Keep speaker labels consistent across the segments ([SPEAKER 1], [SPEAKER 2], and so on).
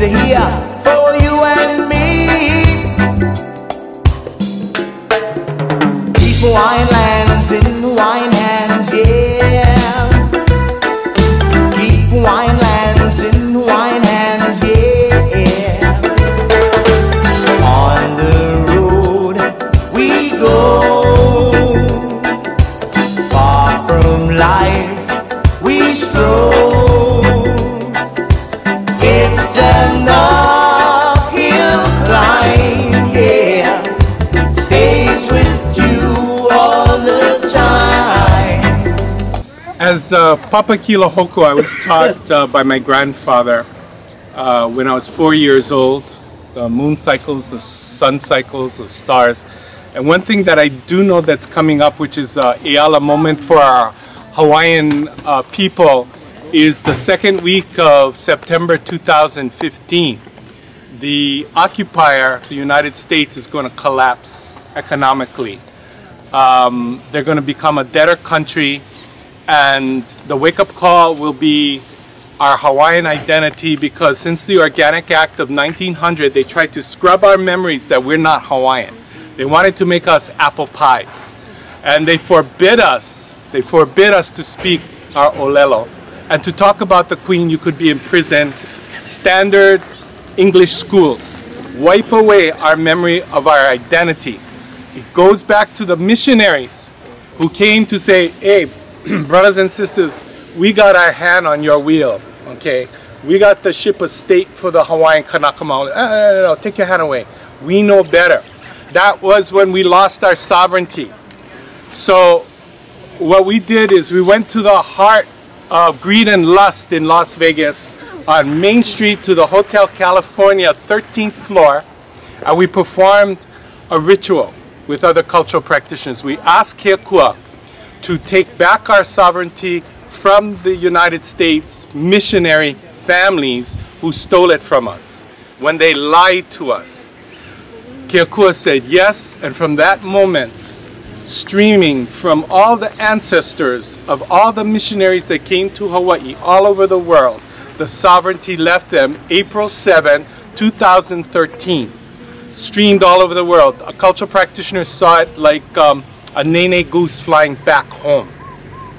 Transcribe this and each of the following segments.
[SPEAKER 1] here for you and me. Keep Hawaiian lands in Hawaiian hands, yeah. Keep Hawaiian lands in Hawaiian hands, yeah. On the road we go, far from life we stroll. It's an uphill climb, yeah. Stays with you all the time.
[SPEAKER 2] As Papa Kilahoko, I was taught by my grandfather when I was 4 years old, the moon cycles, the sun cycles, the stars. And one thing that I do know that's coming up, which is a Eala moment for our Hawaiian people, is the second week of September 2015. The occupier, the United States, is going to collapse economically. They're going to become a debtor country, and the wake-up call will be our Hawaiian identity, because since the Organic Act of 1900, they tried to scrub our memories that we're not Hawaiian. They wanted to make us apple pies, and they forbid us to speak our olelo. And to talk about the Queen, you could be in prison. Standard English schools wipe away our memory of our identity. It goes back to the missionaries who came to say, hey, brothers and sisters, we got our hand on your wheel, okay? We got the ship of state for the Hawaiian Kanaka Maoli. No, take your hand away. We know better. That was when we lost our sovereignty. So what we did is we went to the heart of greed and lust in Las Vegas on Main Street to the Hotel California 13th floor, and we performed a ritual with other cultural practitioners. We asked Keakua to take back our sovereignty from the United States missionary families who stole it from us when they lied to us. Keakua said yes, and from that moment, streaming from all the ancestors of all the missionaries that came to Hawaii all over the world, the sovereignty left them April 7, 2013. Streamed all over the world. A cultural practitioner saw it like a nene goose flying back home.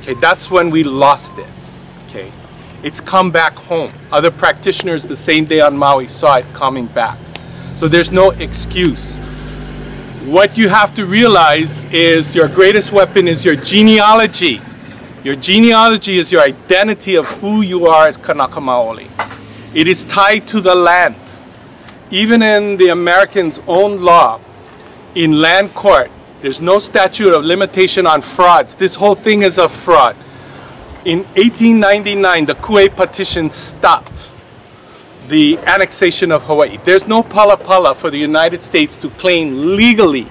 [SPEAKER 2] Okay, that's when we lost it. Okay, it's come back home. Other practitioners the same day on Maui saw it coming back. So there's no excuse. What you have to realize is your greatest weapon is your genealogy. Your genealogy is your identity of who you are as Kanaka Maoli. It is tied to the land. Even in the Americans' own law, in land court, there's no statute of limitation on frauds. This whole thing is a fraud. In 1899, the Kue petition stopped the annexation of Hawaii. There's no pala for the United States to claim legally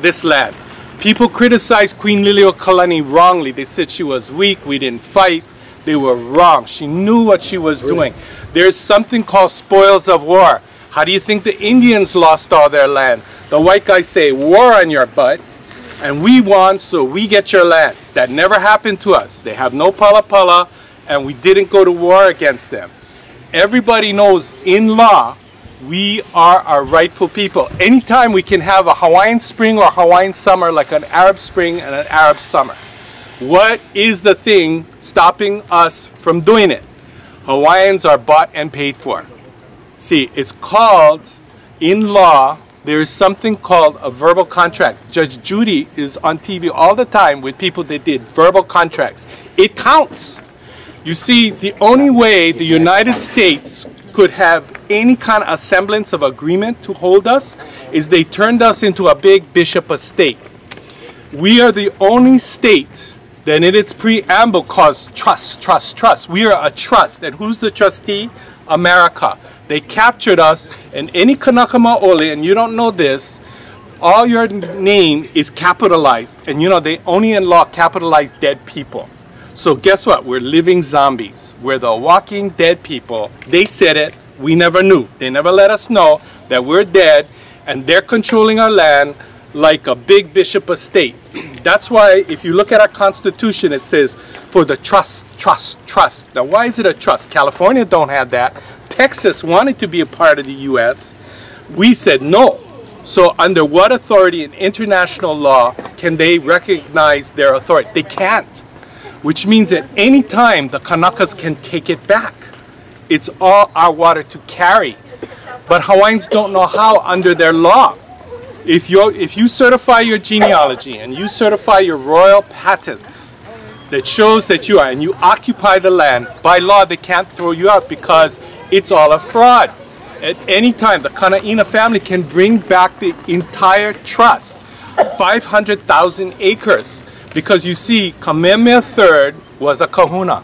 [SPEAKER 2] this land. People criticized Queen Liliuokalani wrongly. They said she was weak, we didn't fight. They were wrong. She knew what she was doing. There's something called spoils of war. How do you think the Indians lost all their land? The white guys say, war on your butt, and we won, so we get your land. That never happened to us. They have no pala, and we didn't go to war against them. Everybody knows in law, we are our rightful people. Anytime we can have a Hawaiian spring or Hawaiian summer, like an Arab spring and an Arab summer. What is the thing stopping us from doing it? Hawaiians are bought and paid for. See, it's called, in law, there is something called a verbal contract. Judge Judy is on TV all the time with people that did verbal contracts. It counts. You see, the only way the United States could have any kind of semblance of agreement to hold us is they turned us into a big bishop of state. We are the only state that in its preamble calls trust. We are a trust. And who's the trustee? America. They captured us, and any Kanaka Maoli, and you don't know this, all your name is capitalized. And you know, they only in law capitalize dead people. So guess what? We're living zombies. We're the walking dead people. They said it. We never knew. They never let us know that we're dead, and they're controlling our land like a big bishop of state. That's why if you look at our Constitution, it says for the trust. Now why is it a trust? California don't have that. Texas wanted to be a part of the U.S., we said no. So under what authority in international law can they recognize their authority? They can't. Which means at any time the Kanakas can take it back. It's all our water to carry. But Hawaiians don't know how under their law. If you certify your genealogy and you certify your royal patents that shows that you are, and you occupy the land, by law they can't throw you out because it's all a fraud. At any time, the Kana'ina family can bring back the entire trust, 500,000 acres. Because you see, Kamehameha III was a kahuna.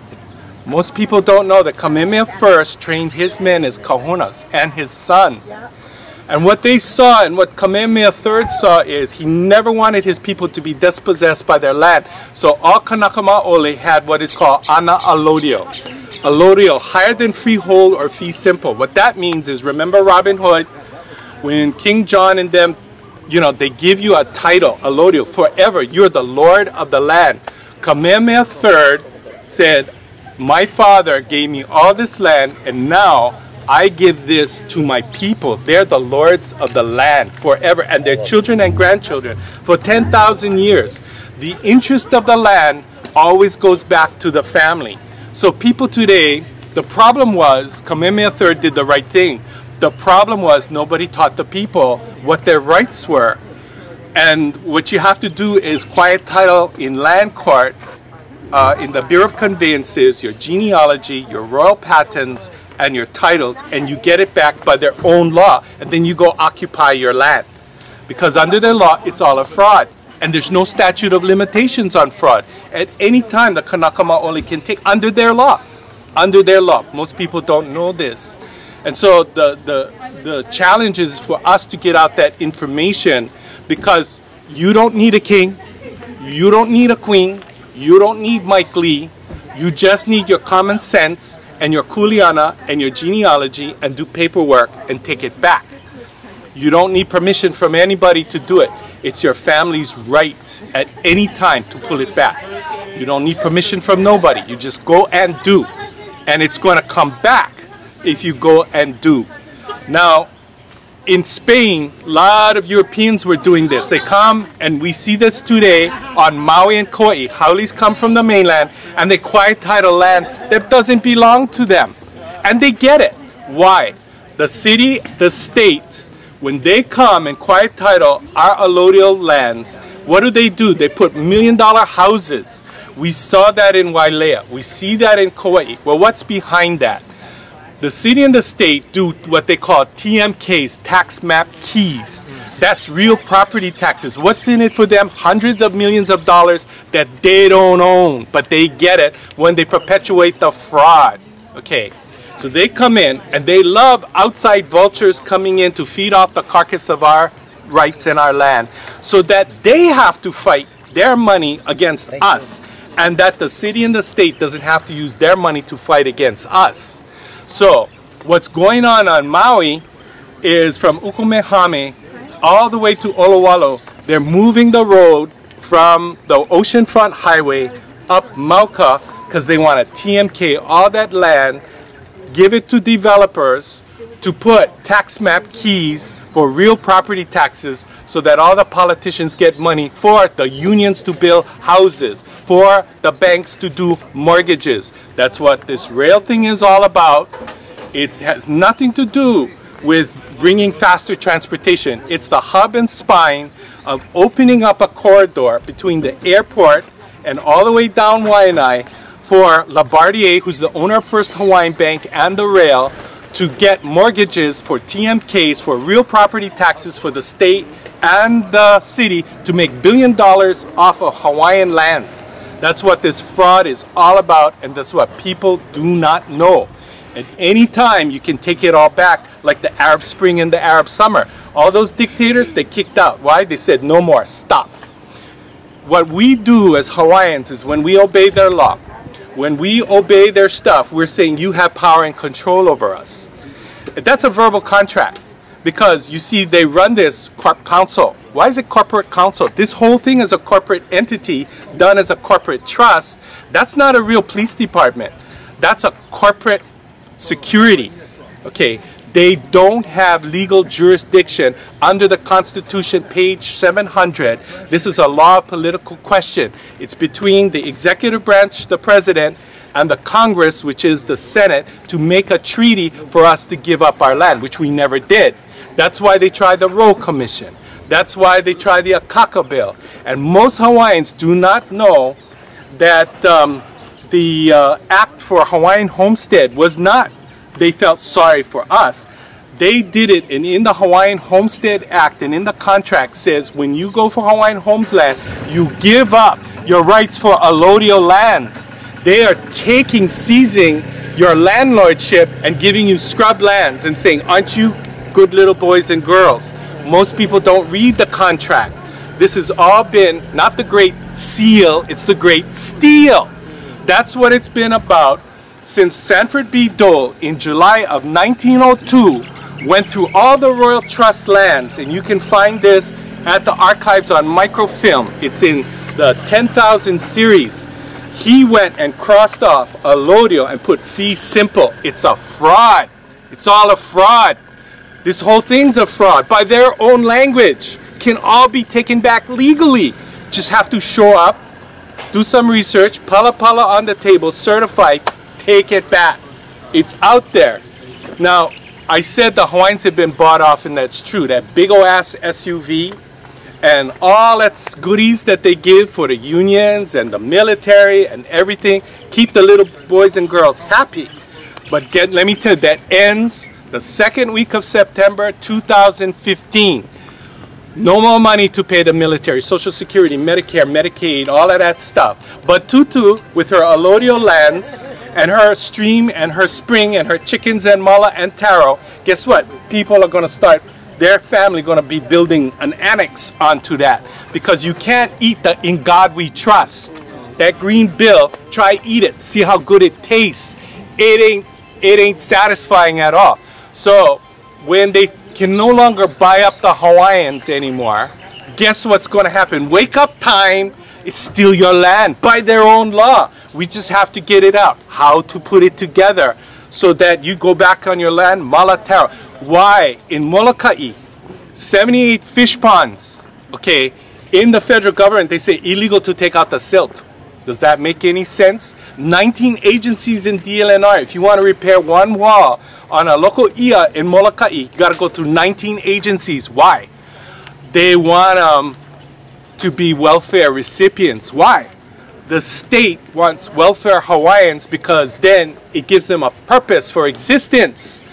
[SPEAKER 2] Most people don't know that Kamehameha I trained his men as kahunas and his sons. And what they saw and what Kamehameha III saw is he never wanted his people to be dispossessed by their land. So all Kanaka Maoli had what is called ana alodio. Alodio, higher than freehold or fee simple. What that means is, remember Robin Hood? When King John and them, you know, they give you a title, alodio, forever. You're the lord of the land. Kamehameha III said, my father gave me all this land and now I give this to my people. They're the lords of the land forever, and their children and grandchildren for 10,000 years. The interest of the land always goes back to the family. So people today, the problem was Kamehameha III did the right thing. The problem was nobody taught the people what their rights were. And what you have to do is quiet title in land court, in the Bureau of Conveyances, your genealogy, your royal patents, and your titles, and you get it back by their own law, and then you go occupy your land. Because under their law, it's all a fraud. And there's no statute of limitations on fraud. At any time, the Kanaka Maoli can take, under their law. Under their law. Most people don't know this. And so the challenge is for us to get out that information, because you don't need a king, you don't need a queen, you don't need Mike Lee, you just need your common sense and your kuleana and your genealogy and do paperwork and take it back. You don't need permission from anybody to do it. It's your family's right at any time to pull it back. You don't need permission from nobody. You just go and do. And it's going to come back if you go and do. Now, in Spain, a lot of Europeans were doing this. They come, and we see this today on Maui and Kauai. Haoles come from the mainland, and they quiet title land that doesn't belong to them. And they get it. Why? The city, the state, when they come and quiet title our allodial lands, what do? They put million-dollar houses. We saw that in Wailea. We see that in Kauai. Well, what's behind that? The city and the state do what they call TMKs, tax map keys. That's real property taxes. What's in it for them? Hundreds of millions of dollars that they don't own, but they get it when they perpetuate the fraud. Okay, so they come in and they love outside vultures coming in to feed off the carcass of our rights and our land, so that they have to fight their money against us, and that the city and the state doesn't have to use their money to fight against us. So, what's going on Maui is from Ukumehame all the way to Olowalu, they're moving the road from the oceanfront highway up Mauka because they want to TMK all that land, give it to developers to put tax map keys for real property taxes so that all the politicians get money for the unions to build houses, for the banks to do mortgages. That's what this rail thing is all about. It has nothing to do with bringing faster transportation. It's the hub and spine of opening up a corridor between the airport and all the way down Waianae for Labardier, who's the owner of First Hawaiian Bank, and the rail to get mortgages for TMKs, for real property taxes for the state and the city to make $1 billion off of Hawaiian lands. That's what this fraud is all about, and that's what people do not know. At any time, you can take it all back, like the Arab Spring and the Arab Summer. All those dictators, they kicked out. Why? They said, no more, stop. What we do as Hawaiians is when we obey their law, when we obey their stuff, we're saying you have power and control over us. That's a verbal contract, because you see they run this corp council. Why is it corporate council? This whole thing is a corporate entity done as a corporate trust. That's not a real police department. That's a corporate security. Okay, they don't have legal jurisdiction under the Constitution, page 700. This is a law of political question. It's between the executive branch, the president, and the Congress, which is the Senate, to make a treaty for us to give up our land, which we never did. That's why they tried the Roe Commission. That's why they tried the Akaka Bill. And most Hawaiians do not know that the Act for Hawaiian Homestead was not, they felt sorry for us. They did it, and in the Hawaiian Homestead Act and in the contract says when you go for Hawaiian homeland, you give up your rights for allodial lands. They are seizing your landlordship and giving you scrub lands and saying, aren't you good little boys and girls? Most people don't read the contract. This has all been not the Great Seal, it's the Great Steal. That's what it's been about since Sanford B. Dole in July of 1902 went through all the Royal Trust lands, and you can find this at the archives on microfilm. It's in the 10,000 series. He went and crossed off allodial and put fee simple. It's a fraud. It's all a fraud. This whole thing's a fraud by their own language. Can all be taken back legally. Just have to show up, do some research, pala on the table, certified, take it back. It's out there. Now, I said the Hawaiians have been bought off, and that's true. That big ol' ass SUV and all that's goodies that they give for the unions and the military and everything, keep the little boys and girls happy. But let me tell you, that ends the second week of September 2015. No more money to pay the military, Social Security, Medicare, Medicaid, all of that stuff. But Tutu, with her allodial lands and her stream and her spring and her chickens and mala and taro, guess what? People are going to start, their family going to be building an annex onto that. Because you can't eat the In God We Trust. That green bill, try eat it. See how good it tastes. It ain't satisfying at all. So when they can no longer buy up the Hawaiians anymore, guess what's going to happen? Wake up time is steal your land by their own law. We just have to get it out. How to put it together so that you go back on your land, Malataro. Why? In Molokai, 78 fish ponds, okay, in the federal government, they say illegal to take out the silt. Does that make any sense? 19 agencies in DLNR. If you want to repair one wall on a local ia in Molokai, you got to go through 19 agencies. Why? They want to be welfare recipients. Why? The state wants welfare Hawaiians because then it gives them a purpose for existence.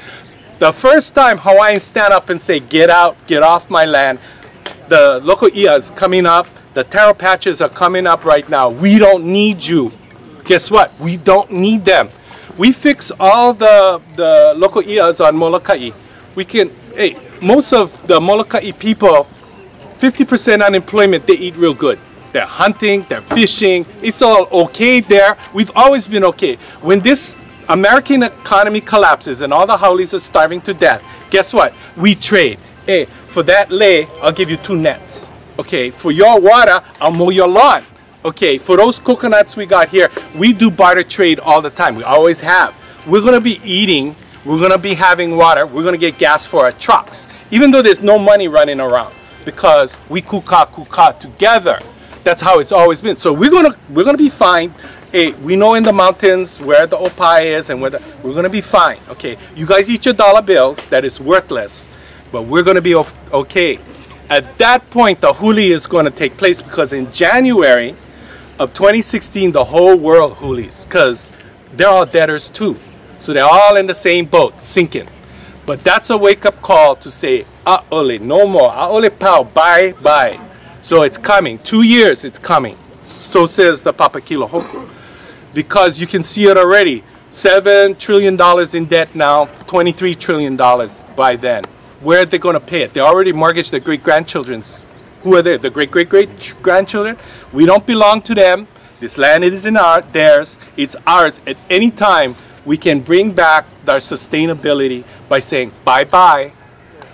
[SPEAKER 2] The first time Hawaiians stand up and say, get out, get off my land, the local ia is coming up. The taro patches are coming up right now. We don't need you. Guess what? We don't need them. We fix all the local ias on Molokai. We can, hey, most of the Molokai people, 50% unemployment, they eat real good. They're hunting, they're fishing. It's all okay there. We've always been okay. When this American economy collapses and all the haulis are starving to death, guess what? We trade. Hey, for that lei, I'll give you 2 nets. Okay, for your water, I'll mow your lawn. Okay, for those coconuts we got here, we do barter trade all the time. We always have. We're going to be eating, we're going to be having water, we're going to get gas for our trucks. Even though there's no money running around, because we kuka together. That's how it's always been. So we're gonna be fine. Hey, we know in the mountains where the opai is and we're gonna be fine. Okay, you guys eat your dollar bills, that is worthless, but we're gonna be okay. At that point, the huli is going to take place because in January of 2016, the whole world hulis, because they're all debtors too. So they're all in the same boat, sinking. But that's a wake-up call to say, a'ole, no more, a'ole pau, bye. So it's coming. 2 years, it's coming. So says the Papakilo Hoku. Because you can see it already. $7 trillion in debt now, $23 trillion by then. Where are they going to pay it? They already mortgaged their great-grandchildren's. Who are they? The great-great-great-grandchildren? We don't belong to them. This land isn't theirs. It's ours. At any time, we can bring back our sustainability by saying bye-bye.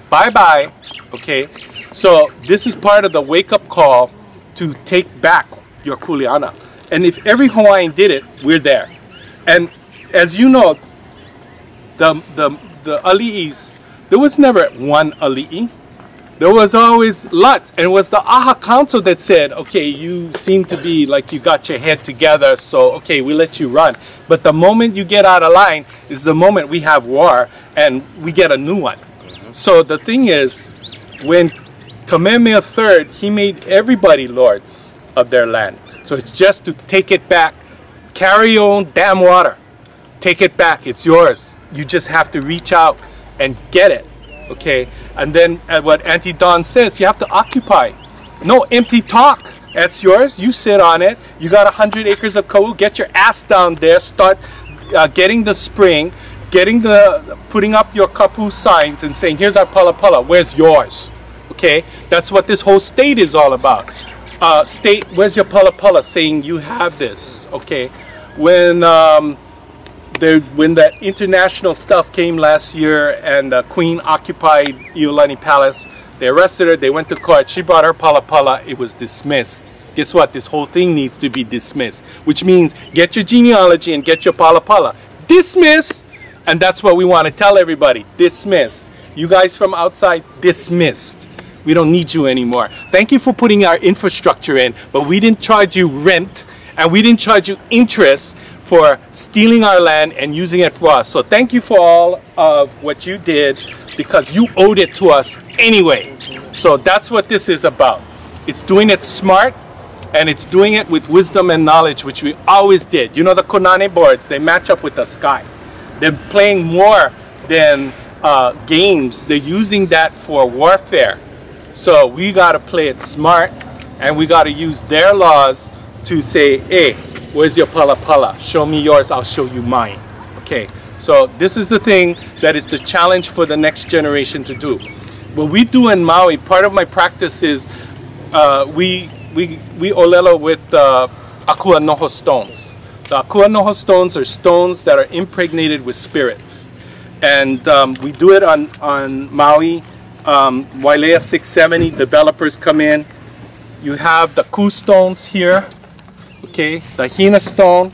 [SPEAKER 2] Bye-bye. Okay? So this is part of the wake-up call to take back your kuleana. And if every Hawaiian did it, we're there. And as you know, the the ali'is, there was never one ali'i. There was always lots, and it was the AHA Council that said, okay, you seem to be like you got your head together, so okay, we let you run. But the moment you get out of line is the moment we have war and we get a new one. So the thing is, when Kamehameha III, he made everybody lords of their land. So it's just to take it back, carry your own damn water, take it back, it's yours. You just have to reach out and get it. Okay, and then what Auntie Dawn says, you have to occupy. No empty talk. That's yours. You sit on it. You got 100 acres of kau. Get your ass down there. Start getting the spring, putting up your kapu signs and saying, here's our pala pala. Where's yours? Okay, that's what this whole state is all about. State, where's your pala pala? Saying you have this. Okay, when the international stuff came last year and the Queen occupied Iolani Palace, they arrested her, they went to court, she brought her pala pala, it was dismissed. Guess what? This whole thing needs to be dismissed, which means get your genealogy and get your pala pala. Dismiss! And that's what we want to tell everybody. Dismiss. You guys from outside, dismissed. We don't need you anymore. Thank you for putting our infrastructure in, but we didn't charge you rent and we didn't charge you interest for stealing our land and using it for us. So thank you for all of what you did, because you owed it to us anyway. So that's what this is about. It's doing it smart, and it's doing it with wisdom and knowledge, which we always did. You know, the Konane boards, they match up with the sky. They're playing more than games. They're using that for warfare. So we got to play it smart, and we got to use their laws to say, hey, where's your pala pala? Show me yours, I'll show you mine. Okay, so this is the thing that is the challenge for the next generation to do. What we do in Maui, part of my practice is we olelo with akua noho stones. The akua noho stones are stones that are impregnated with spirits. And we do it on Maui. Wailea 670, developers come in. You have the ku stones here. Okay, the hina stone,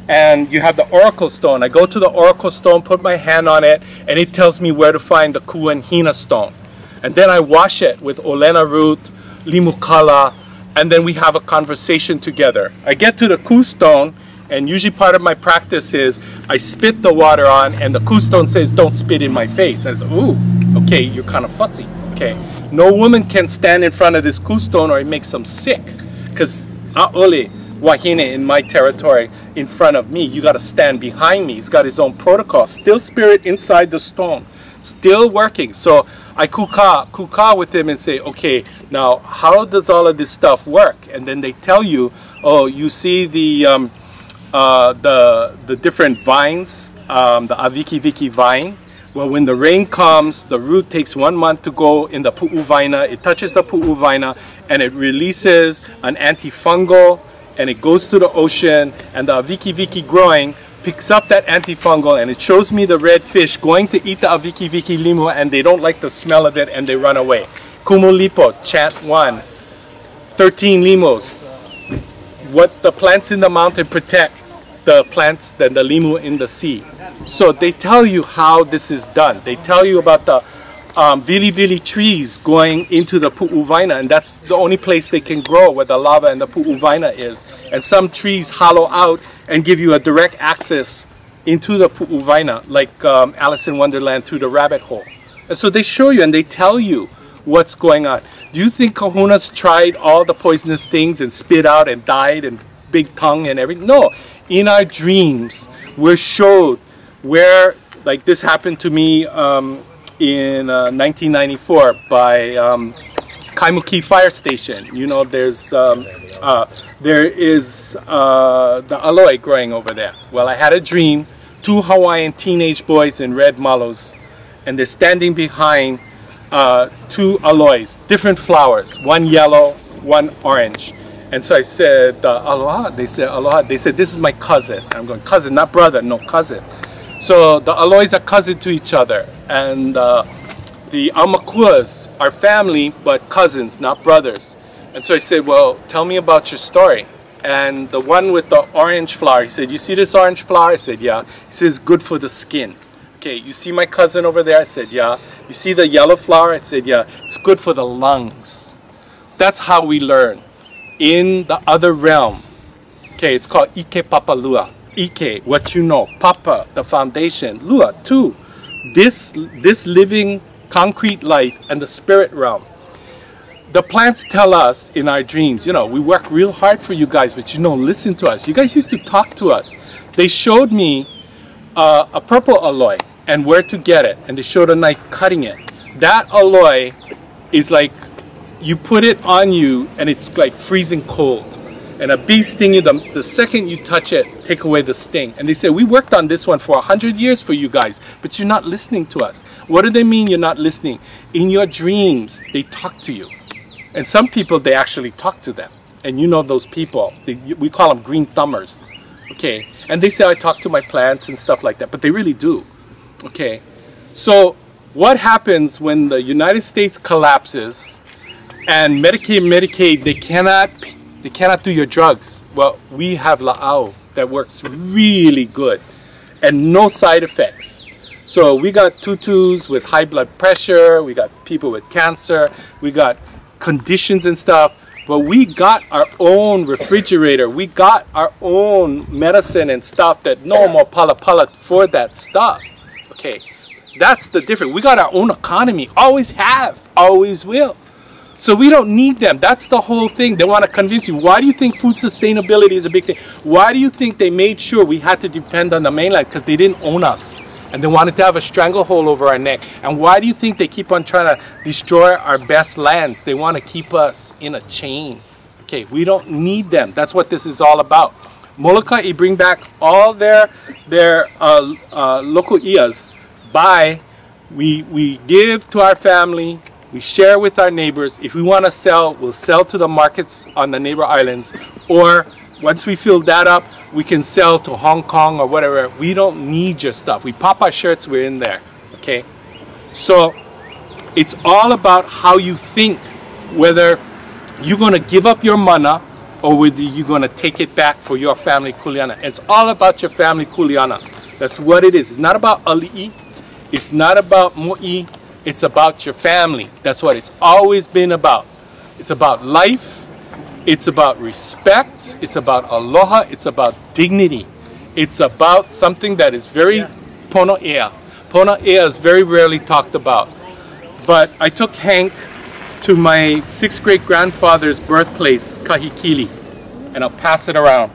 [SPEAKER 2] and you have the oracle stone. I go to the oracle stone, put my hand on it, and it tells me where to find the ku and hina stone. And then I wash it with olena root, limukala, and then we have a conversation together. I get to the ku stone, and usually part of my practice is I spit the water on, and the ku stone says, don't spit in my face. I say, ooh, okay, you're kind of fussy. Okay, no woman can stand in front of this ku stone or it makes them sick, because a'ole wahine in my territory in front of me, you got to stand behind me. He's got his own protocol. Still spirit inside the stone, still working. So I kuka with him and say, okay, now how does all of this stuff work? And then they tell you, oh, you see the different vines, the aviki vine. Well, when the rain comes, the root takes 1 month to go in the pu'uvaina. It touches the pu'uvaina and it releases an antifungal, and it goes to the ocean, and the aviki growing picks up that antifungal, and it shows me the red fish going to eat the aviki limu, and they don't like the smell of it and they run away. Kumulipo, chant 1, 13 limos. What the plants in the mountain protect the plants than the limu in the sea. So they tell you how this is done. They tell you about the vili trees going into the pu'uvaina, and that's the only place they can grow, where the lava and the pu'uvaina is. And some trees hollow out and give you a direct access into the pu'uvaina, like Alice in Wonderland through the rabbit hole. And so they show you and they tell you what's going on. Do you think kahunas tried all the poisonous things and spit out and died and big tongue and everything? No. In our dreams, we're showed where, like this happened to me in 1994 by Kaimuki Fire Station. You know, there is the aloe growing over there. Well, I had a dream, 2 Hawaiian teenage boys in red malos, and they're standing behind 2 aloes, different flowers, one yellow, one orange. And so I said, aloha. They said, aloha. They said, this is my cousin. I'm going, cousin, not brother, no, cousin. So the aloes are cousin to each other. And the Amakuas are family, but cousins, not brothers. And so I said, well, tell me about your story. And the one with the orange flower, he said, you see this orange flower? I said, yeah. He says, good for the skin. Okay, you see my cousin over there? I said, yeah. You see the yellow flower? I said, yeah. It's good for the lungs. That's how we learn. In the other realm, okay, it's called Ike Papa Lua. Ike, what you know. Papa, the foundation. Lua, two. This living concrete life and the spirit realm. The plants tell us in our dreams, you know, we work real hard for you guys, but you know, listen to us. You guys used to talk to us. They showed me a purple alloy and where to get it, and they showed a knife cutting it. That alloy is like, you put it on you and it's like freezing cold. And a bee sting you, the second you touch it, take away the sting. And they say, we worked on this one for 100 years for you guys, but you're not listening to us. What do they mean you're not listening? In your dreams, they talk to you. And some people, they actually talk to them. And you know those people, we call them green thumbers. Okay, and they say I talk to my plants and stuff like that, but they really do. Okay, so what happens when the United States collapses and Medicaid, they cannot do your drugs? Well, we have La'au that works really good and no side effects. So we got tutus with high blood pressure, we got people with cancer, we got conditions and stuff, but we got our own refrigerator, we got our own medicine and stuff that no more pala for that stuff. Okay, that's the difference. We got our own economy, always have, always will. So we don't need them. That's the whole thing. They want to convince you. Why do you think food sustainability is a big thing? Why do you think they made sure we had to depend on the mainland? Because they didn't own us. And they wanted to have a stranglehold over our neck. And why do you think they keep on trying to destroy our best lands? They want to keep us in a chain. Okay, we don't need them. That's what this is all about. Molokai bring back all their local ias by, we give to our family, we share with our neighbors. If we want to sell, we'll sell to the markets on the neighbor islands. Or once we fill that up, we can sell to Hong Kong or whatever. We don't need your stuff. We pop our shirts, we're in there. Okay? So it's all about how you think, whether you're going to give up your mana or whether you're going to take it back for your family kuleana. It's all about your family kuleana. That's what it is. It's not about ali'i. It's not about mo'i. It's about your family. That's what it's always been about. It's about life. It's about respect. It's about aloha. It's about dignity. It's about something that is very pono ea. Pono ea is very rarely talked about. But I took Hank to my 6th great grandfather's birthplace, Kahikili, and I'll pass it around.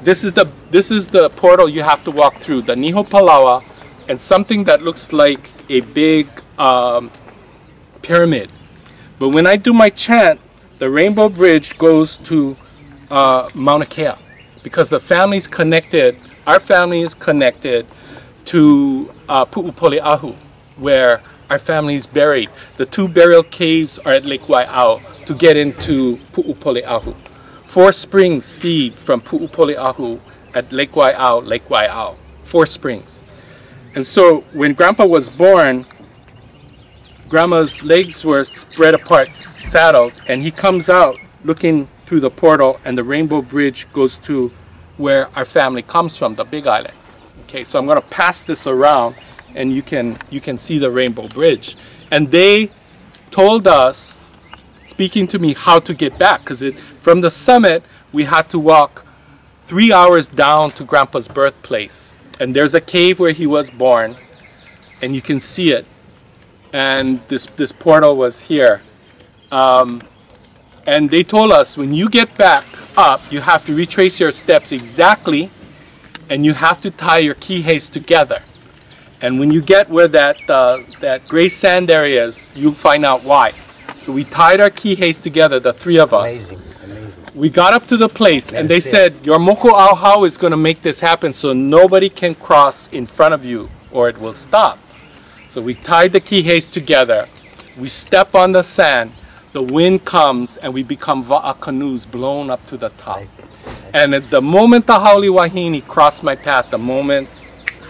[SPEAKER 2] This is the portal you have to walk through, the Niho Palawa, and something that looks like a big pyramid. But when I do my chant, the Rainbow Bridge goes to Mauna Kea, because the family's connected, our family is connected to Pu'upole'ahu, where our family is buried. The 2 burial caves are at Lake Wai'au to get into Pu'upole'ahu. 4 springs feed from Pu'upole'ahu at Lake Wai'au, 4 springs. And so when Grandpa was born, Grandma's legs were spread apart, saddled, and he comes out looking through the portal, and the Rainbow Bridge goes to where our family comes from, the Big Island. Okay, so I'm going to pass this around, and you can see the Rainbow Bridge. And they told us, speaking to me, how to get back, because from the summit we had to walk 3 hours down to Grandpa's birthplace. And there's a cave where he was born, and you can see it. And this portal was here. And they told us, when you get back up, you have to retrace your steps exactly, and you have to tie your kiheis together. And when you get where that gray sand area is, you'll find out why. So we tied our kiheis together, the 3 of us.
[SPEAKER 3] Amazing, amazing.
[SPEAKER 2] We got up to the place, and they said, your moko auhau is going to make this happen so nobody can cross in front of you or it will stop. So we tied the kiheis together. We step on the sand. The wind comes, and we become va'a canoes blown up to the top. And at the moment the haole wahine crossed my path, the moment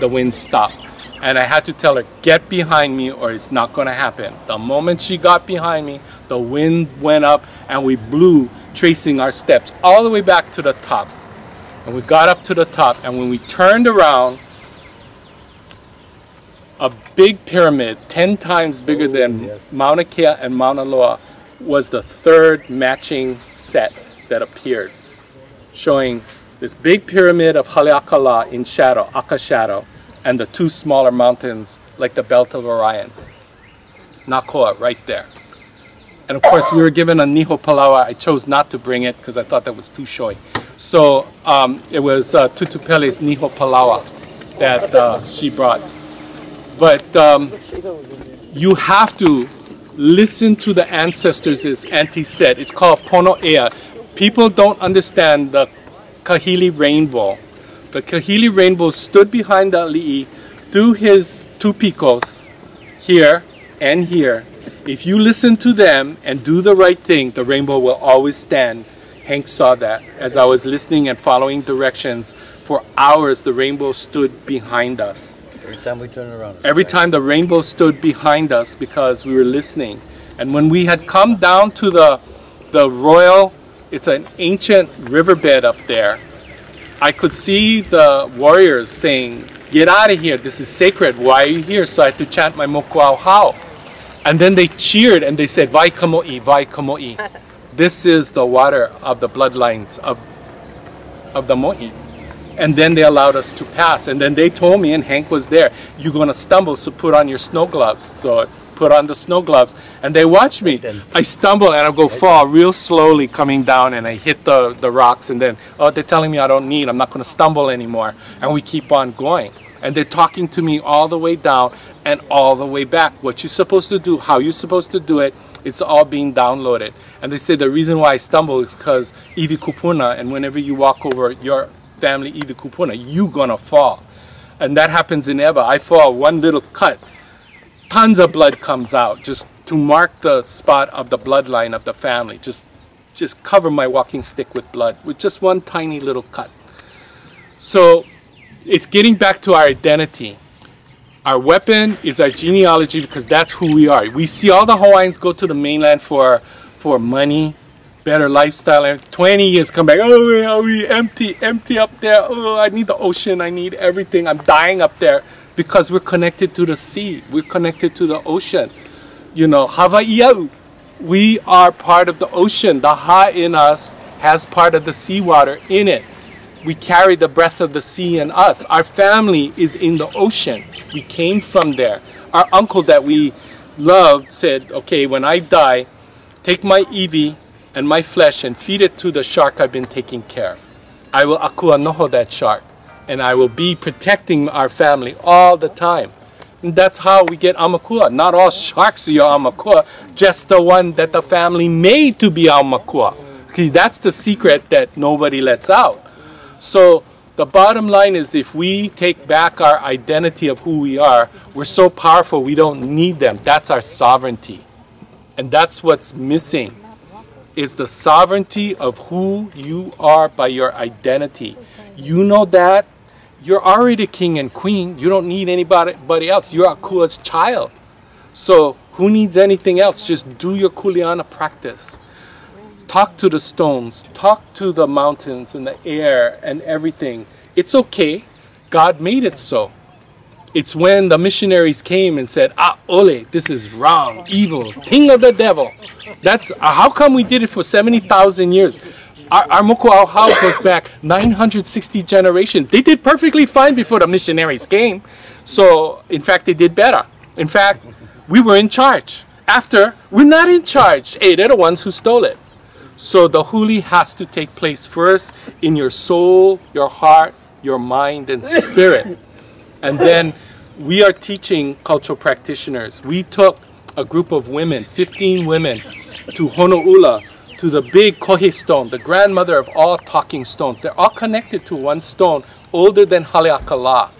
[SPEAKER 2] the wind stopped. And I had to tell her, get behind me or it's not going to happen. The moment she got behind me, the wind went up and we blew, tracing our steps all the way back to the top. And we got up to the top, and when we turned around, a big pyramid 10 times bigger than Mauna Kea and Mauna Loa was the third matching set that appeared, showing this big pyramid of Haleakala in shadow, aka shadow, and the two smaller mountains like the Belt of Orion. Nakoa right there. And of course we were given a Niho Palawa. I chose not to bring it because I thought that was too showy. So it was Tutupele's Niho Palawa that she brought. But you have to listen to the ancestors, as Auntie said. It's called Pono Ea. People don't understand the Kahili rainbow. The Kahili rainbow stood behind the Ali'i through his two picos, here and here. If you listen to them and do the right thing, the rainbow will always stand. Hank saw that. As I was listening and following directions, for hours the rainbow stood behind us.
[SPEAKER 3] Every time we turn around.
[SPEAKER 2] Every time the rainbow stood behind us because we were listening. And when we had come down to the royal, it's an ancient riverbed up there, I could see the warriors saying, "Get out of here, this is sacred, why are you here?" So I had to chant my mokuau hau. And then they cheered and they said, "Vai kamo'i, vai kamo'i." This is the water of the bloodlines of the mo'i. And then they allowed us to pass. And then they told me, and Hank was there, "You're going to stumble, so put on your snow gloves." So I put on the snow gloves. And they watched me. I stumble and I go fall real slowly coming down, and I hit the rocks. And then, oh, they're telling me I don't need, I'm not going to stumble anymore. And we keep on going. And they're talking to me all the way down and all the way back. What you're supposed to do, how you're supposed to do it, it's all being downloaded. And they say the reason why I stumble is because iwi kupuna, and whenever you walk over your family iwi kupuna, you're gonna fall. And that happens in Eva. I fall, one little cut, tons of blood comes out just to mark the spot of the bloodline of the family. Just cover my walking stick with blood with just one tiny little cut. So it's getting back to our identity. Our weapon is our genealogy, because that's who we are. We see all the Hawaiians go to the mainland for money, better lifestyle, and 20 years come back, oh, are we empty up there? Oh, I need the ocean, I need everything. I'm dying up there, because we're connected to the sea. We're connected to the ocean. You know, Hawaiiau. We are part of the ocean. The Ha in us has part of the seawater in it. We carry the breath of the sea in us. Our family is in the ocean. We came from there. Our uncle that we loved said, okay, when I die, take my iwi and my flesh and feed it to the shark I've been taking care of. I will akua noho that shark, and I will be protecting our family all the time. And that's how we get aumakua. Not all sharks are your aumakua, just the one that the family made to be aumakua. That's the secret that nobody lets out. So the bottom line is, if we take back our identity of who we are, we're so powerful we don't need them. That's our sovereignty. And that's what's missing, is the sovereignty of who you are by your identity. You know that. You're already king and queen. You don't need anybody else. You're Akua's child. So who needs anything else? Just do your kuleana practice. Talk to the stones, talk to the mountains and the air and everything. It's okay. God made it so. It's when the missionaries came and said, ah, ole, this is wrong, evil, thing of the devil. That's how come we did it for 70,000 years. Our mokuau hau goes back 960 generations. They did perfectly fine before the missionaries came. So, in fact, they did better. In fact, we were in charge. After, we're not in charge. Hey, they're the ones who stole it. So the huli has to take place first in your soul, your heart, your mind, and spirit. And then we are teaching cultural practitioners. We took a group of women, 15 women, to Honolulu, to the big kohe stone, the grandmother of all talking stones. They're all connected to one stone older than Haleakala.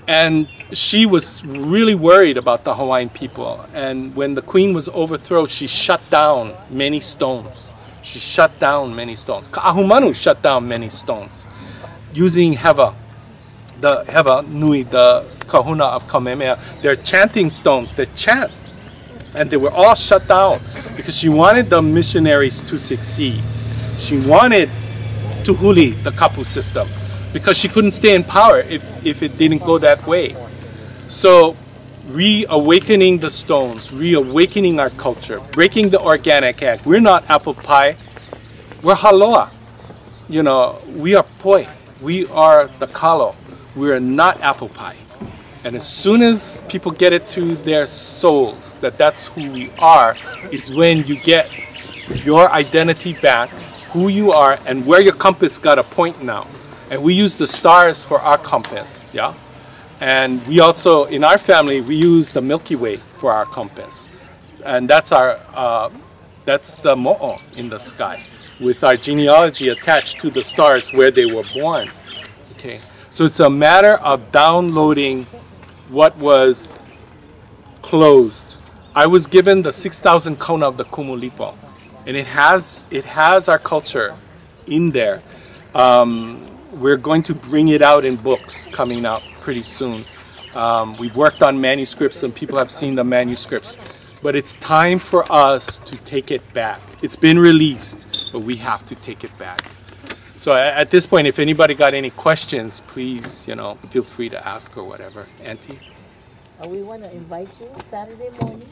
[SPEAKER 2] And she was really worried about the Hawaiian people. And when the queen was overthrown, she shut down many stones. She shut down many stones. Ka'ahumanu shut down many stones using Heva, the Heva Nui, the kahuna of Kamehameha. They're chanting stones that chant. And they were all shut down because she wanted the missionaries to succeed. She wanted to huli the kapu system because she couldn't stay in power if it didn't go that way. So reawakening the stones, reawakening our culture, breaking the organic act. We're not apple pie, we're haloa. You know, we are poi, we are the kalo, we are not apple pie. And as soon as people get it through their souls that that's who we are, is when you get your identity back, who you are, and where your compass got a point now. And we use the stars for our compass, yeah? And we also, in our family, we use the Milky Way for our compass. And that's that's the mo'o in the sky, with our genealogy attached to the stars where they were born. Okay, so it's a matter of downloading what was closed. I was given the 6,000 kona of the Kumulipo, and it has our culture in there. We're going to bring it out in books coming out pretty soon. We've worked on manuscripts and people have seen the manuscripts, but it's time for us to take it back. It's been released, but we have to take it back. So at this point, if anybody got any questions, please, you know, feel free to ask or whatever. Auntie?
[SPEAKER 3] We want to invite you Saturday morning,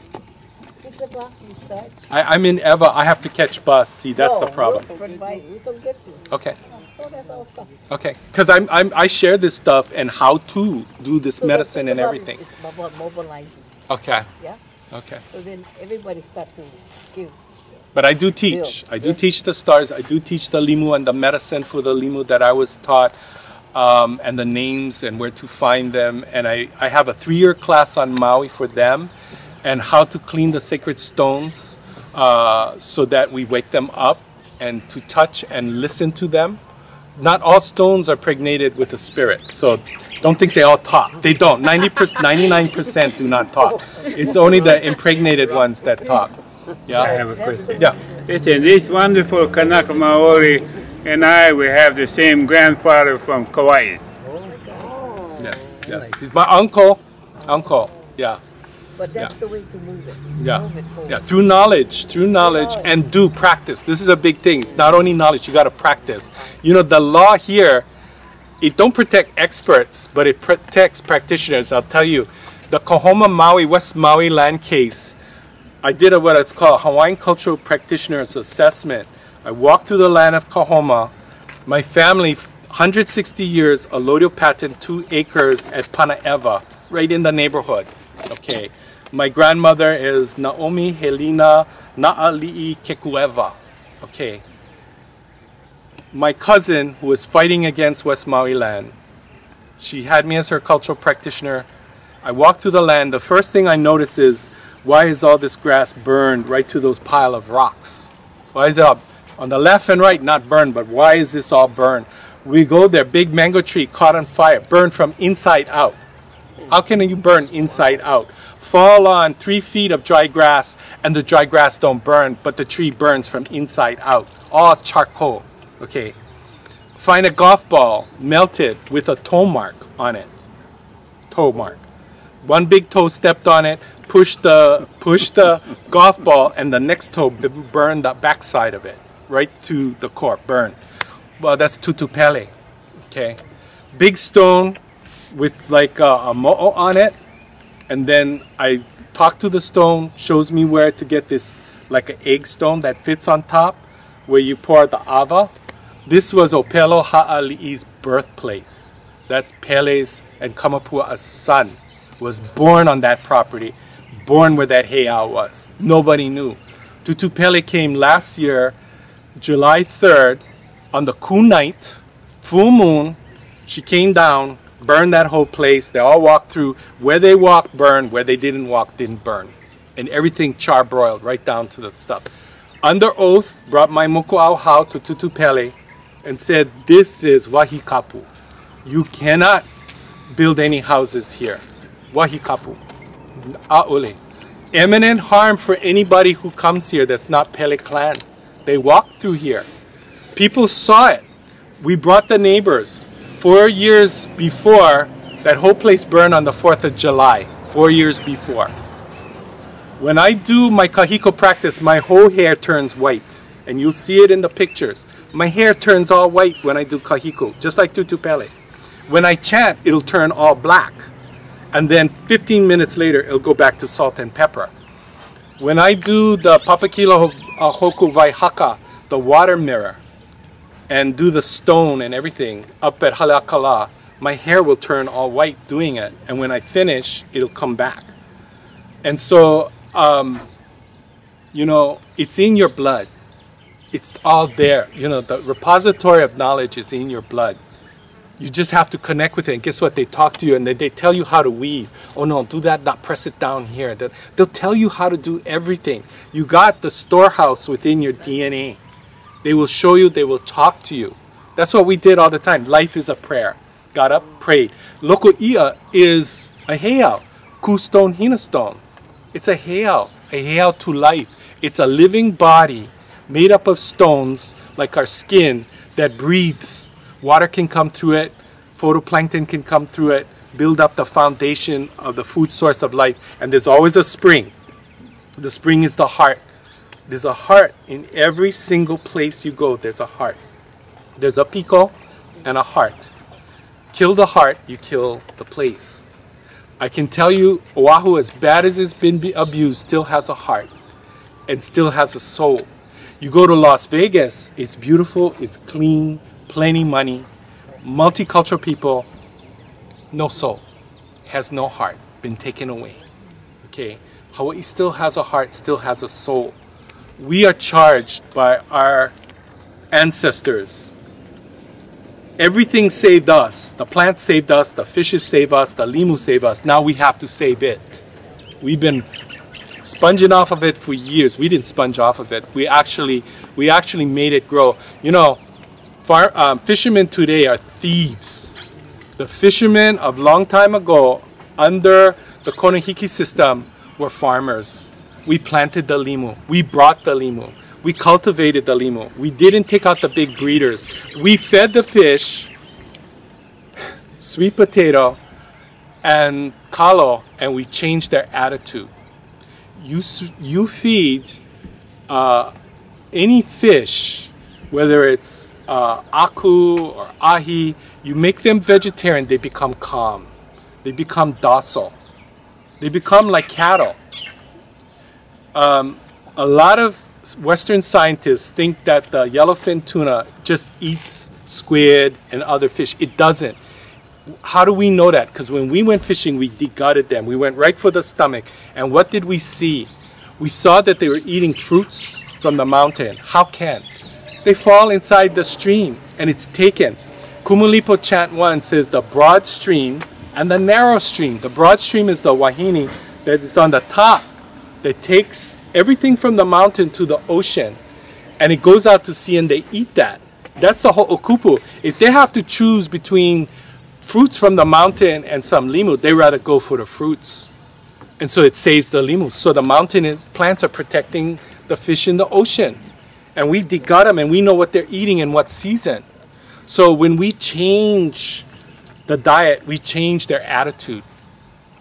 [SPEAKER 3] 6 o'clock we start.
[SPEAKER 2] I'm in Eva. I have to catch bus. See, that's the problem.
[SPEAKER 3] We can get you.
[SPEAKER 2] Okay.
[SPEAKER 3] So that's our stuff.
[SPEAKER 2] Okay. Because I share this stuff and how to do this medicine and everything.
[SPEAKER 3] It's about mobilizing.
[SPEAKER 2] Okay.
[SPEAKER 3] Yeah?
[SPEAKER 2] Okay.
[SPEAKER 3] So then everybody start to give.
[SPEAKER 2] But I do teach. I do teach the stars. I do teach the limu and the medicine for the limu that I was taught, and the names and where to find them. And I have a 3-year class on Maui for them and how to clean the sacred stones so that we wake them up and to touch and listen to them. Not all stones are pregnated with a spirit, so don't think they all talk. They don't. 99% do not talk. It's only the impregnated ones that talk. Yeah.
[SPEAKER 4] I have a question.
[SPEAKER 2] Yeah.
[SPEAKER 4] Listen, this wonderful Kanaka Maori and we have the same grandfather from Kauai.
[SPEAKER 2] Yes, yes. He's my uncle. Uncle, yeah.
[SPEAKER 3] But that's the way to move it.
[SPEAKER 2] Yeah.
[SPEAKER 3] Move it forward.
[SPEAKER 2] Yeah, through knowledge and do practice. This is a big thing. It's not only knowledge, you got to practice. You know, the law here, it don't protect experts, but it protects practitioners. I'll tell you, the Kahoma Maui, West Maui land case, I did what it's called Hawaiian Cultural Practitioners Assessment. I walked through the land of Kahoma. My family, 160 years, allodial patent, 2 acres at Panaeva, right in the neighborhood. Okay. My grandmother is Naomi Helena Naali'i Kekueva. Okay. My cousin, who was fighting against West Maui land, she had me as her cultural practitioner. I walked through the land. The first thing I noticed is, why is all this grass burned right to those pile of rocks? Why is it all, on the left and right, not burned, but why is this all burned? We go there, big mango tree caught on fire, burned from inside out. How can you burn inside out? Fall on 3 feet of dry grass and the dry grass don't burn, but the tree burns from inside out. All charcoal, okay. Find a golf ball melted with a toe mark on it. Toe mark. One big toe stepped on it, pushed the golf ball, and the next toe burned the backside of it, right to the core, burned. Well, that's tutupele, okay. Big stone with like a mo'o on it, and then I talk to the stone, shows me where to get this like an egg stone that fits on top, where you pour the ava. This was Opelo Ha'ali'i's birthplace. That's Pele's and Kamapua's son. Was born on that property, born where that heiau was. Nobody knew. Tutu Pele came last year, July 3rd, on the Ku night, full moon. She came down, burned that whole place. They all walked through. Where they walked, burned. Where they didn't walk, didn't burn. And everything charbroiled right down to the stuff. Under oath, brought my moku au hau to Tutu Pele and said, this is wahikapu. You cannot build any houses here. Wahikapu. A'ole. Imminent harm for anybody who comes here that's not Pele clan. They walked through here. People saw it. We brought the neighbors. 4 years before, that whole place burned on the 4th of July. 4 years before. When I do my kahiko practice, my whole hair turns white. And you'll see it in the pictures. My hair turns all white when I do kahiko, just like Tutu Pele. When I chant, it'll turn all black. and then 15 minutes later, it'll go back to salt and pepper. When I do the Papakila Hoku Vaihaka, the water mirror, and do the stone and everything up at Haleakala, my hair will turn all white doing it. And when I finish, it'll come back. And so, you know, it's in your blood. It's all there. You know, the repository of knowledge is in your blood. You just have to connect with it. And guess what? They talk to you and they tell you how to weave. Oh no, do that, not press it down here. They'll tell you how to do everything. You got the storehouse within your DNA. They will show you, they will talk to you. That's what we did all the time. Life is a prayer. Got up, prayed. Loko ia is a heiau. Ku stone, hina stone. It's a heiau to life. It's a living body made up of stones like our skin that breathes. Water can come through it, photoplankton can come through it, build up the foundation of the food source of life. And there's always a spring. The spring is the heart. There's a heart in every single place you go. There's a heart. There's a piko and a heart. Kill the heart, you kill the place. I can tell you, Oahu, as bad as it's been abused, still has a heart and still has a soul. You go to Las Vegas, it's beautiful, it's clean, plenty money, multicultural people, no soul, has no heart, been taken away. Okay, Hawaii still has a heart, still has a soul. We are charged by our ancestors. Everything saved us. The plants saved us, the fishes saved us, the limu saved us. Now we have to save it. We've been sponging off of it for years. We didn't sponge off of it. We actually made it grow. You know, fishermen today are thieves. The fishermen of long time ago, under the Konehiki system, were farmers. We planted the limu. We brought the limu. We cultivated the limu. We didn't take out the big breeders. We fed the fish sweet potato and kalo, and we changed their attitude. You feed any fish, whether it's aku or ahi, you make them vegetarian, they become calm. They become docile. They become like cattle. A lot of Western scientists think that the yellowfin tuna just eats squid and other fish. It doesn't. How do we know that? Because when we went fishing, we degutted them. We went right for the stomach. And what did we see? We saw that they were eating fruits from the mountain. How can? They fall inside the stream and it's taken. Kumulipo chant 1 says the broad stream and the narrow stream. The broad stream is the wahine that is on the top, that takes everything from the mountain to the ocean, and it goes out to sea and they eat that. That's the whole okupu. If they have to choose between fruits from the mountain and some limu, they rather go for the fruits. And so it saves the limu. So the mountain plants are protecting the fish in the ocean. And we degut them and we know what they're eating and what season. So when we change the diet, we change their attitude.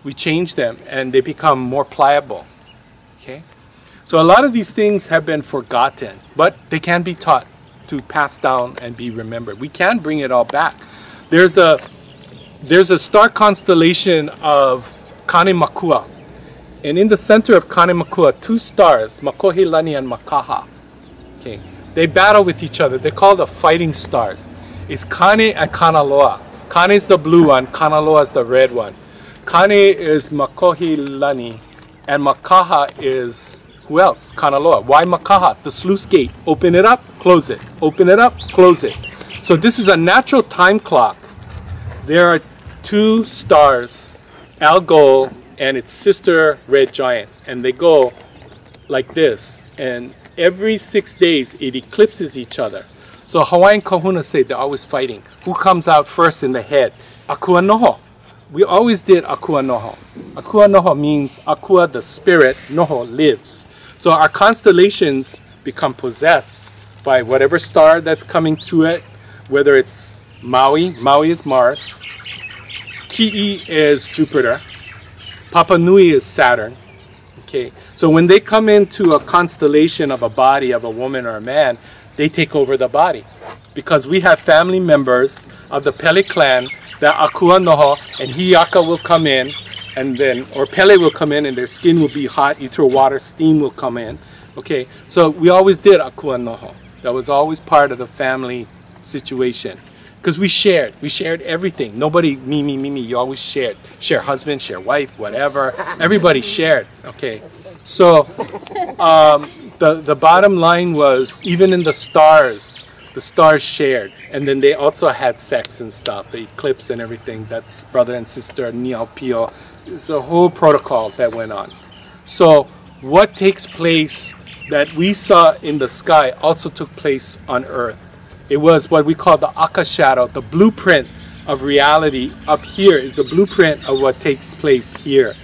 [SPEAKER 2] We change them and they become more pliable. Okay? So a lot of these things have been forgotten, but they can be taught to pass down and be remembered. We can bring it all back. There's a star constellation of Kane Makua. And in the center of Kane Makua, 2 stars, Makohilani and Makaha. Okay. They battle with each other. They're called the fighting stars. It's Kane and Kanaloa. Kane is the blue one, Kanaloa is the red one. Kane is Makohilani, and Makaha is, who else? Kanaloa. Why Makaha? The sluice gate. Open it up, close it. Open it up, close it. So this is a natural time clock. There are 2 stars, Algol and its sister Red Giant, and they go like this. And every 6 days it eclipses each other. So Hawaiian kahuna say they're always fighting. Who comes out first in the head? Akua noho. We always did akua noho. Akua noho means akua, the spirit, noho, lives. So our constellations become possessed by whatever star that's coming through it, whether it's Maui. Maui is Mars. Ki'i is Jupiter. Papa Nui is Saturn. Okay, so when they come into a constellation of a body of a woman or a man, they take over the body. Because we have family members of the Pele clan that Akua Noho and Hiaka will come in and then, or pele will come in and their skin will be hot. You throw water, steam will come in. Okay, so we always did akua noho. That was always part of the family situation. Because we shared everything. Nobody, me, you always shared. Share husband, share wife, whatever. Everybody shared, okay. So the bottom line was, even in the stars shared. And then they also had sex and stuff, the eclipse and everything. That's brother and sister, niao pio. It's a whole protocol that went on. So what takes place that we saw in the sky also took place on earth. It was what we call the aka shadow, the blueprint of reality up here is the blueprint of what takes place here.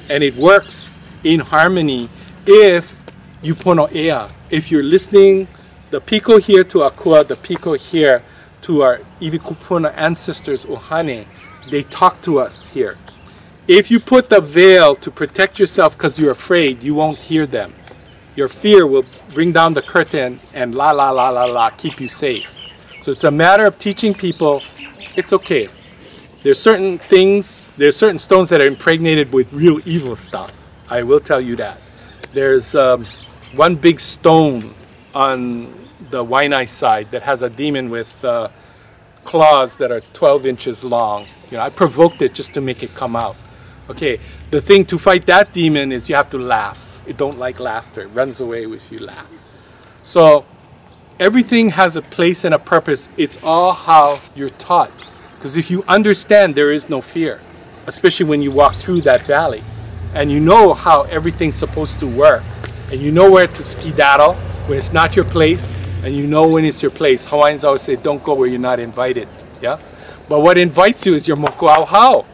[SPEAKER 2] And it works in harmony if you pono ea. If you're listening, the piko here to akua, the piko here to our ivikupuna ancestors ohane, they talk to us here. If you put the veil to protect yourself because you're afraid, you won't hear them. Your fear will bring down the curtain and la la la la la keep you safe. So it's a matter of teaching people it's okay. There's certain things, there's certain stones that are impregnated with real evil stuff. I will tell you that. There's one big stone on the Waianae side that has a demon with claws that are 12 inches long. You know, I provoked it just to make it come out. Okay, the thing to fight that demon is you have to laugh. It don't like laughter. It runs away if you laugh. So everything has a place and a purpose. It's all how you're taught. Because if you understand, there is no fear, especially when you walk through that valley and you know how everything's supposed to work and you know where to skedaddle when it's not your place and you know when it's your place. Hawaiians always say, don't go where you're not invited. Yeah? But what invites you is your moku au hau.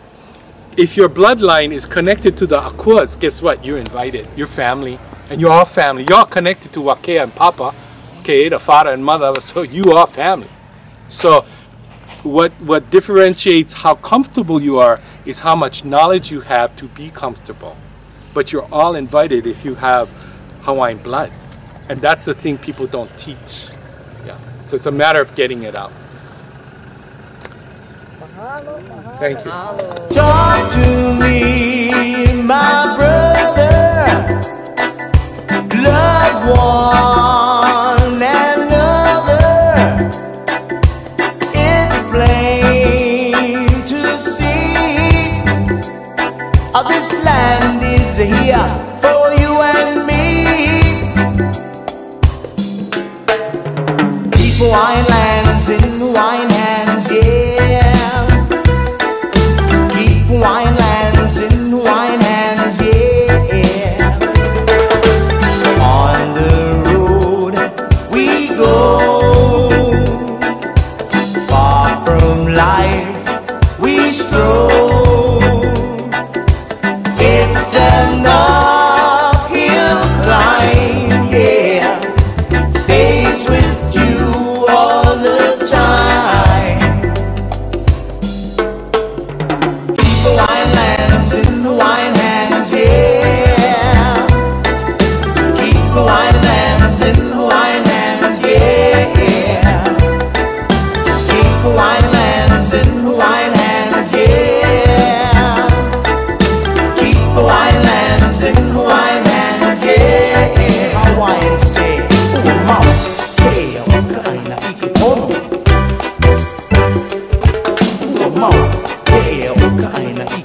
[SPEAKER 2] If your bloodline is connected to the akuas, guess what? You're invited. You're family. And you're all family. You're all connected to Wakea and Papa. Okay, the father and mother. So you are family. So what differentiates how comfortable you are is how much knowledge you have to be comfortable. But you're all invited if you have Hawaiian blood. And that's the thing people don't teach. Yeah. So it's a matter of getting it out. Thank you.
[SPEAKER 1] Talk to me, my brother. Love one another. It's plain to see. This land is here for you and me. Keep Hawaiian lands in Hawaiian hands, yeah. Hawaiian lands in Hawaiian hands, yeah. On the road we go, far from life we stroll. It's an uphill climb, yeah. Stays with you all the time. Hawaiian lands in Hawaiian hands, yeah. Keep Hawaiian lands in Hawaiian hands, yeah. Keep Hawaiian lands in Hawaiian hands, yeah. Keep Hawaiian lands in Hawaiian hands, yeah. Hawaiians say, "Ooh, mama, hey, okaina ikutono." Ooh, mama, hey, okaina ikutono.